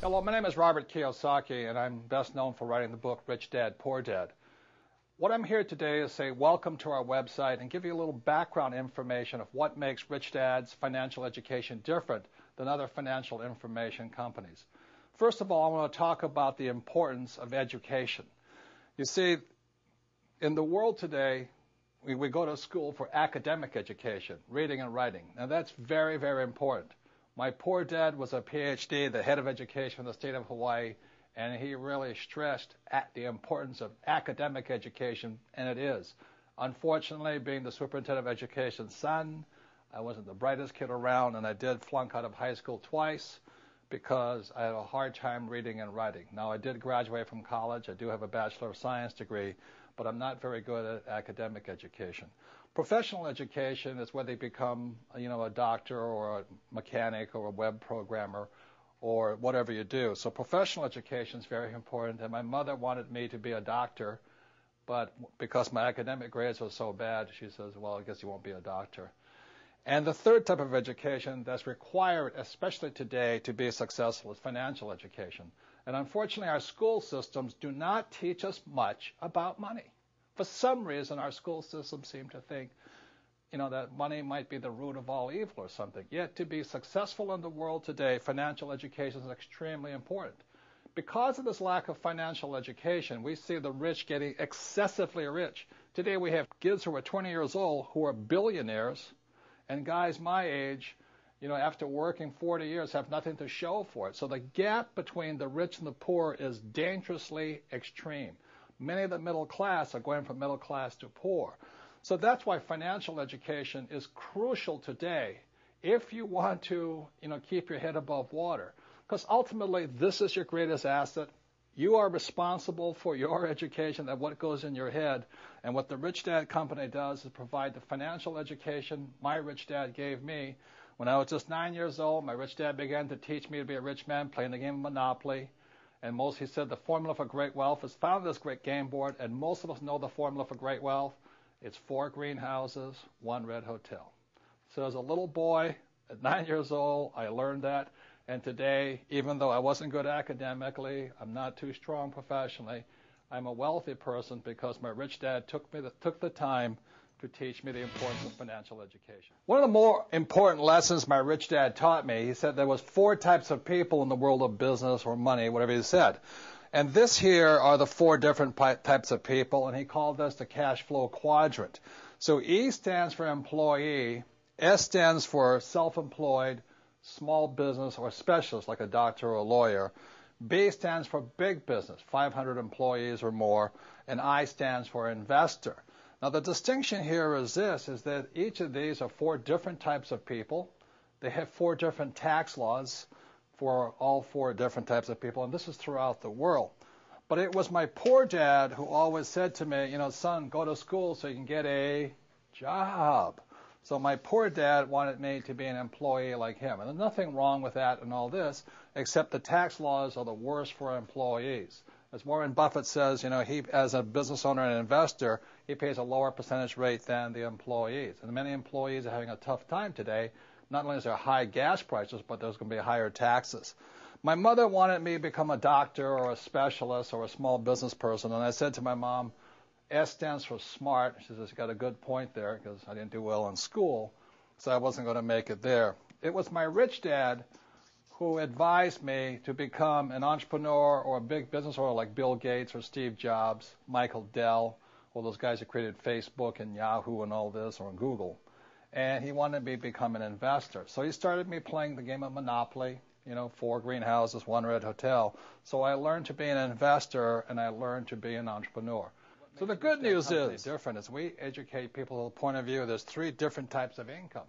Hello, my name is Robert Kiyosaki, and I'm best known for writing the book Rich Dad, Poor Dad. What I'm here today is say welcome to our website and give you a little background information of what makes Rich Dad's financial education different than other financial information companies. First of all, I want to talk about the importance of education. You see, in the world today, we go to school for academic education, reading and writing, and that's very, very important. My poor dad was a PhD, the head of education in the state of Hawaii, and he really stressed at the importance of academic education, and it is. Unfortunately, being the superintendent of education's son, I wasn't the brightest kid around, and I did flunk out of high school twice because I had a hard time reading and writing. Now, I did graduate from college. I do have a Bachelor of Science degree, but I'm not very good at academic education. Professional education is where they become, a doctor or a mechanic or a web programmer or whatever you do. So professional education is very important, and my mother wanted me to be a doctor, but because my academic grades were so bad, she says, well, I guess you won't be a doctor. And the third type of education that's required, especially today, to be successful is financial education. And unfortunately, our school systems do not teach us much about money. For some reason, our school systems seem to think, that money might be the root of all evil or something. Yet to be successful in the world today, financial education is extremely important. Because of this lack of financial education, we see the rich getting excessively rich. Today we have kids who are 20 years old who are billionaires, and guys my age, after working 40 years have nothing to show for it. So the gap between the rich and the poor is dangerously extreme. Many of the middle class are going from middle class to poor. So that's why financial education is crucial today if you want to, keep your head above water. Because ultimately, this is your greatest asset. You are responsible for your education and what goes in your head. And what the Rich Dad Company does is provide the financial education my rich dad gave me. When I was just 9 years old, my rich dad began to teach me to be a rich man playing the game of Monopoly. And he said the formula for great wealth is found in this great game board, and most of us know the formula for great wealth. It's 4 greenhouses, 1 red hotel. So as a little boy at 9 years old, I learned that. And today, even though I wasn't good academically, I'm not too strong professionally, I'm a wealthy person because my rich dad took the time to teach me the importance of financial education. One of the more important lessons my rich dad taught me, he said there was 4 types of people in the world of business or money, whatever he said. And this here are the 4 different types of people, and he called this the cash flow quadrant. So E stands for employee, S stands for self-employed, small business or specialist like a doctor or a lawyer. B stands for big business, 500 employees or more, and I stands for investor. Now the distinction here is this, is that each of these are 4 different types of people. They have 4 different tax laws for all 4 different types of people, and this is throughout the world. But it was my poor dad who always said to me, son, go to school so you can get a job. So my poor dad wanted me to be an employee like him. And there's nothing wrong with that and all this, except the tax laws are the worst for employees. As Warren Buffett says, he, as a business owner and investor, he pays a lower percentage rate than the employees. And many employees are having a tough time today. Not only is there high gas prices, but there's going to be higher taxes. My mother wanted me to become a doctor or a specialist or a small business person. And I said to my mom, S stands for smart. She says, you got a good point there because I didn't do well in school, so I wasn't going to make it there. It was my rich dad who advised me to become an entrepreneur or a big business owner like Bill Gates or Steve Jobs, Michael Dell, all those guys who created Facebook and Yahoo and all this, or Google. And he wanted me to become an investor. So he started me playing the game of Monopoly, 4 greenhouses, 1 red hotel. So I learned to be an investor and I learned to be an entrepreneur. So the good news is different as we educate people to the point of view, there's 3 different types of income.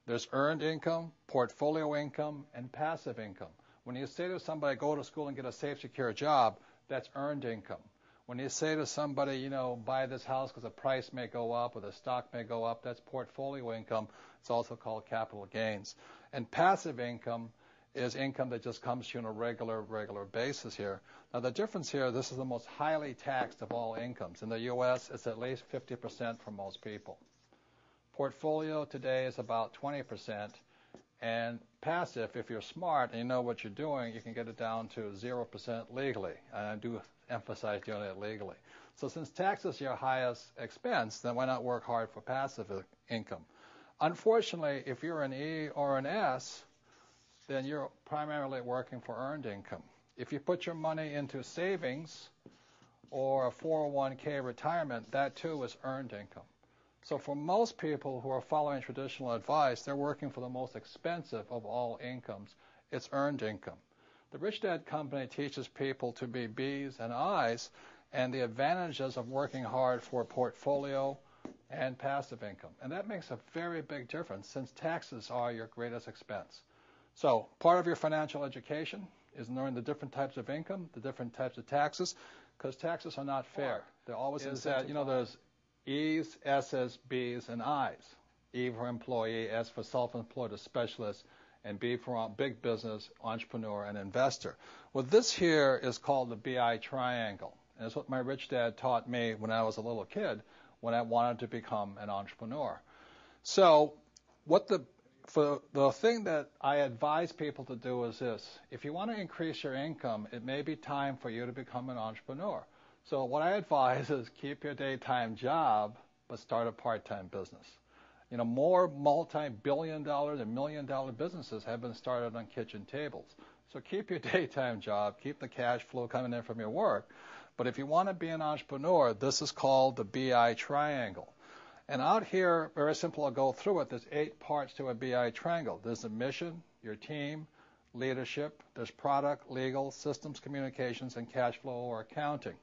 There's earned income, portfolio income, and passive income. When you say to somebody, go to school and get a safe, secure job, that's earned income. When you say to somebody, buy this house because the price may go up or the stock may go up, that's portfolio income. It's also called capital gains. And passive income is income that just comes to you on a regular basis here. Now the difference here, this is the most highly taxed of all incomes. In the U.S., it's at least 50% for most people. Portfolio today is about 20%, And passive, if you're smart and you know what you're doing, you can get it down to 0% legally. And I do emphasize doing it legally. So since tax is your highest expense, then why not work hard for passive income? Unfortunately, if you're an E or an S, then you're primarily working for earned income. If you put your money into savings or a 401k retirement, that too is earned income. So for most people who are following traditional advice, they're working for the most expensive of all incomes. It's earned income. The Rich Dad Company teaches people to be B's and I's and the advantages of working hard for portfolio and passive income. And that makes a very big difference since taxes are your greatest expense. So part of your financial education is learning the different types of income, the different types of taxes, because taxes are not fair. They're always there's E's, S's, B's, and I's. E for employee, S for self-employed or specialist, and B for big business, entrepreneur, and investor. Well, this here is called the BI triangle. And it's what my rich dad taught me when I was a little kid when I wanted to become an entrepreneur. So the thing that I advise people to do is this. If you want to increase your income, it may be time for you to become an entrepreneur. So what I advise is keep your daytime job, but start a part-time business. More multi-billion-dollar and million-dollar businesses have been started on kitchen tables. So keep your daytime job, keep the cash flow coming in from your work. But if you want to be an entrepreneur, this is called the BI triangle. And out here, very simple, I'll go through it. There's 8 parts to a BI triangle. There's the mission, your team, leadership. There's product, legal, systems, communications, and cash flow or accounting.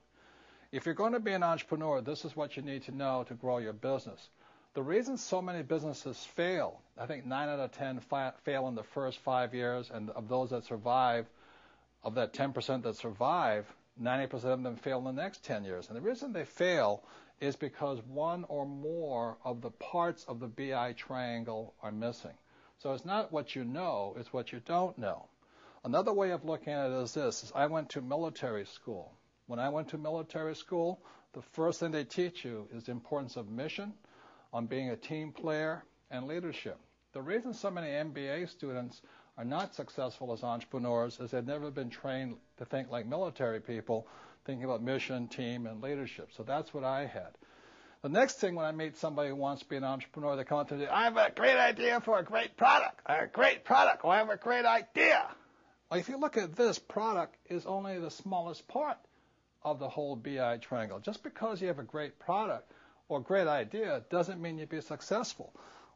If you're going to be an entrepreneur, this is what you need to know to grow your business. The reason so many businesses fail, I think 9 out of 10 fail in the first 5 years, and of those that survive, of that 10% that survive, 90% of them fail in the next 10 years. And the reason they fail is because one or more of the parts of the BI triangle are missing. So it's not what you know, it's what you don't know. Another way of looking at it is this, is I went to military school. When I went to military school, the first thing they teach you is the importance of mission, on being a team player, and leadership. The reason so many MBA students are not successful as entrepreneurs is they've never been trained to think like military people, thinking about mission, team, and leadership. So that's what I had. The next thing when I meet somebody who wants to be an entrepreneur, they come up to me, I have a great idea for a great product. I have a great product. I have a great idea. Well, if you look at this, product is only the smallest part of the whole BI triangle. Just because you have a great product or great idea doesn't mean you'll be successful.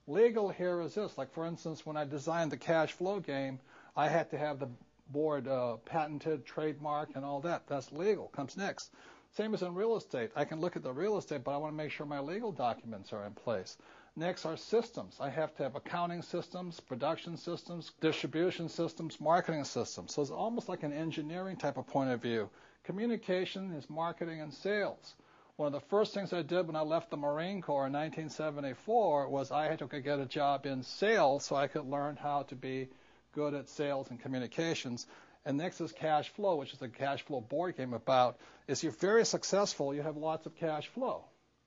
Legal here is this. Like, for instance, when I designed the cash flow game, I had to have the board patented, trademark, and all that. That's legal. Comes next. Same as in real estate. I can look at the real estate, but I want to make sure my legal documents are in place. Next are systems. I have to have accounting systems, production systems, distribution systems, marketing systems. So it's almost like an engineering type of point of view. Communication is marketing and sales. One of the first things I did when I left the Marine Corps in 1974 was I had to get a job in sales so I could learn how to be good at sales and communications. And next is cash flow, which is the cash flow board game about, is you're very successful, you have lots of cash flow.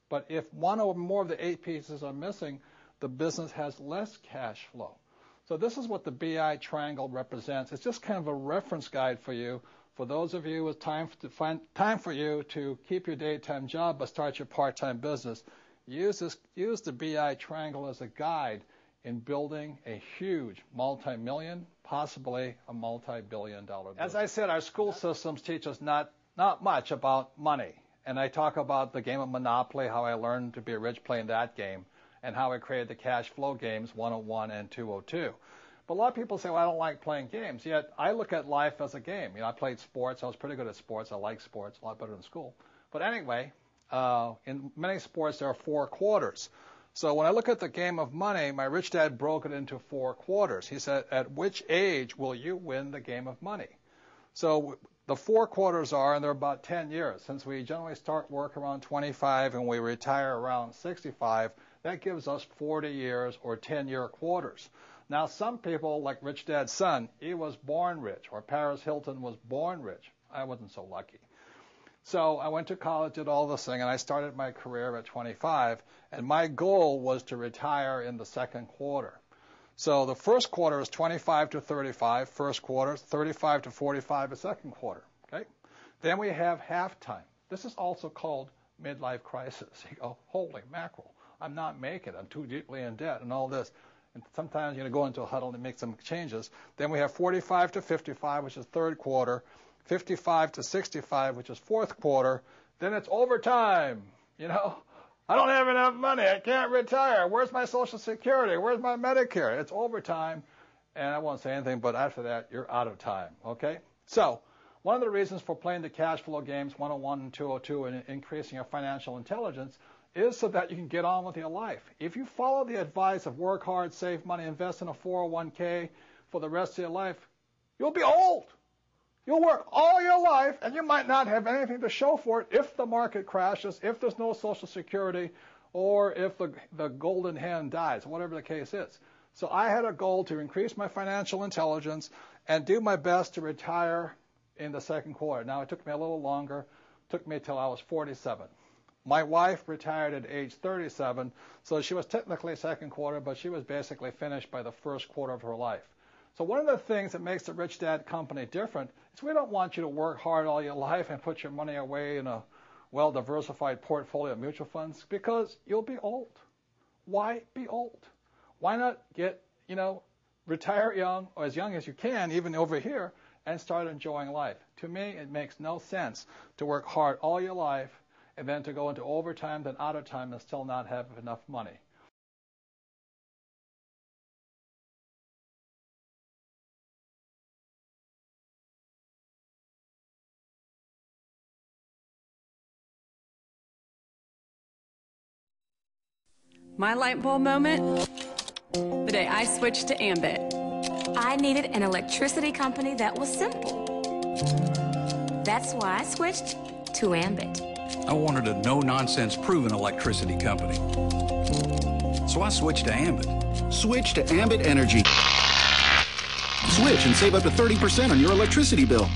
But if one or more of the 8 pieces are missing, the business has less cash flow. So this is what the BI triangle represents. It's just kind of a reference guide for you. For those of you with time for you to keep your daytime job but start your part-time business, use the BI triangle as a guide in building a huge multi-million, possibly a multi-billion-dollar business. As I said, our school systems teach us not much about money. And I talk about the game of Monopoly, how I learned to be rich playing that game, and how I created the cash flow games 101 and 202. But a lot of people say, well, I don't like playing games. Yet I look at life as a game. I played sports. I was pretty good at sports. I like sports a lot better than school. But anyway, in many sports, there are 4 quarters. So when I look at the game of money, my rich dad broke it into 4 quarters. He said, at which age will you win the game of money? So the 4 quarters are, and they're about 10 years. Since we generally start work around 25 and we retire around 65, that gives us 40 years or 10-year quarters. Now, some people, like Rich Dad's son, he was born rich, or Paris Hilton was born rich. I wasn't so lucky. So I went to college, did all this thing, and I started my career at 25, and my goal was to retire in the 2nd quarter. So the first quarter is 25 to 35, first quarter, 35 to 45, the second quarter. Okay? Then we have halftime. This is also called midlife crisis. You go, holy mackerel, I'm not making it. I'm too deeply in debt and all this. And sometimes you're going to go into a huddle and make some changes. Then we have 45 to 55, which is third quarter, 55 to 65, which is fourth quarter. Then it's overtime. You know, I don't have enough money. I can't retire. Where's my Social Security? Where's my Medicare? It's overtime. And I won't say anything, but after that, you're out of time. Okay? So one of the reasons for playing the cash flow games 101 and 202 and increasing your financial intelligence is so that you can get on with your life. If you follow the advice of work hard, save money, invest in a 401k for the rest of your life, you'll be old. You'll work all your life, and you might not have anything to show for it if the market crashes, if there's no Social Security, or if the golden hen dies, whatever the case is. So I had a goal to increase my financial intelligence and do my best to retire in the second quarter. Now, it took me a little longer. It took me till I was 47. My wife retired at age 37, so she was technically second quarter, but she was basically finished by the first quarter of her life. So one of the things that makes the Rich Dad Company different is we don't want you to work hard all your life and put your money away in a well-diversified portfolio of mutual funds, because you'll be old. Why be old? Why not retire young, or as young as you can, even over here, and start enjoying life? To me, it makes no sense to work hard all your life and then to go into overtime, then out of time, and still not have enough money. My light bulb moment? The day I switched to Ambit. I needed an electricity company that was simple. That's why I switched to Ambit. I wanted a no-nonsense proven electricity company. So I switched to Ambit. Switch to Ambit Energy. Switch and save up to 30% on your electricity bill.